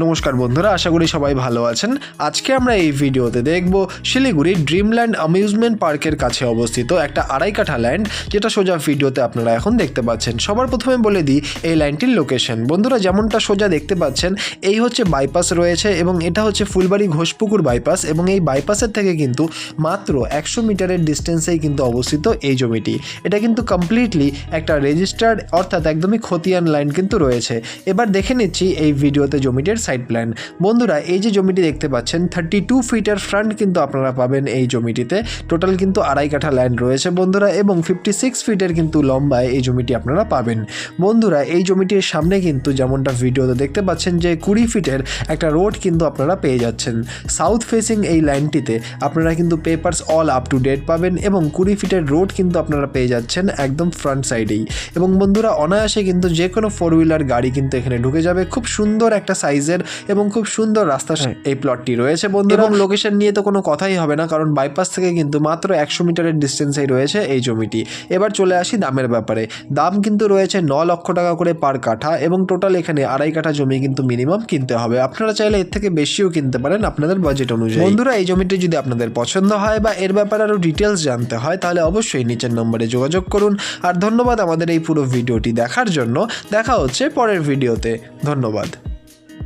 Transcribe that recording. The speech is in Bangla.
নমস্কার বন্ধুরা, আশা করি সবাই ভালো আছেন। আজকে আমরা এই ভিডিওতে দেখব শিলিগুড়ি ড্রিমল্যান্ড অ্যামিউজমেন্ট পার্কের কাছে অবস্থিত একটা 2.5 কাঠা ল্যান্ড, যেটা সোজা ভিডিওতে আপনারা এখন দেখতে পাচ্ছেন। সবার প্রথমে বলে দিই এই ল্যান্ডটির লোকেশন। বন্ধুরা, যেমনটা সোজা দেখতে পাচ্ছেন এই হচ্ছে বাইপাস রয়েছে এবং এটা হচ্ছে ফুলবাড়ি ঘোষপুকুর বাইপাস, এবং এই বাইপাসের থেকে কিন্তু মাত্র 100 মিটারের ডিস্টেন্সেই কিন্তু অবস্থিত এই জমিটি। এটা কিন্তু কমপ্লিটলি একটা রেজিস্টার্ড অর্থাৎ একদমই খতিয়ান লাইন কিন্তু রয়েছে। এবার দেখে নিচ্ছি এই ভিডিওতে জমিটির সাইড প্ল্যান। বন্ধুরা, এই যে জমিটি দেখতে পাচ্ছেন 32 ফিটের ফ্রন্ট কিন্তু আপনারা পাবেন এই জমিটিতে। টোটাল কিন্তু 2.5 কাঠা ল্যান্ড রয়েছে বন্ধুরা, এবং 56 ফিটের কিন্তু লম্বায় এই জমিটি আপনারা পাবেন। বন্ধুরা, এই জমিটির সামনে কিন্তু যেমনটা ভিডিওতে দেখতে পাচ্ছেন যে 20 ফিটের একটা রোড কিন্তু আপনারা পেয়ে যাচ্ছেন। সাউথ ফেসিং এই লাইনটিতে আপনারা কিন্তু papers all up to date পাবেন, এবং 20 ফিটের রোড কিন্তু আপনারা পেয়ে যাচ্ছেন একদম ফ্রন্ট সাইডেই। এবং বন্ধুরা, অনায়াসে কিন্তু যে কোনো 4 হুইলার গাড়ি কিন্তু এখানে ঢুকে যাবে। খুব সুন্দর একটা সাইজের এবং খুব সুন্দর রাস্তা এই প্লটটি রয়েছে বন্ধুরা। এবং লোকেশন নিয়ে তো কোনো কথাই হবে না, কারণ বাইপাস থেকে কিন্তু মাত্র 100 মিটারের ডিস্টেন্সেই রয়েছে এই জমিটি। এবার চলে আসি দামের ব্যাপারে। দাম কিন্তু রয়েছে 9 লক্ষ টাকা করে পার কাঠা, এবং টোটাল এখানে 2.5 কাঠা জমি কিন্তু মিনিমাম কিনতে হবে। আপনারা চাইলে এর থেকে বেশিও কিনতে পারেন আপনাদের বাজেট অনুযায়ী। বন্ধুরা, এই জমিটি যদি আপনাদের পছন্দ হয় বা এর ব্যাপারে আরও ডিটেলস জানতে হয়, তাহলে অবশ্যই নিচের নম্বরে যোগাযোগ করুন। আর ধন্যবাদ আমাদের এই পুরো ভিডিওটি দেখার জন্য। দেখা হচ্ছে পরের ভিডিওতে। ধন্যবাদ।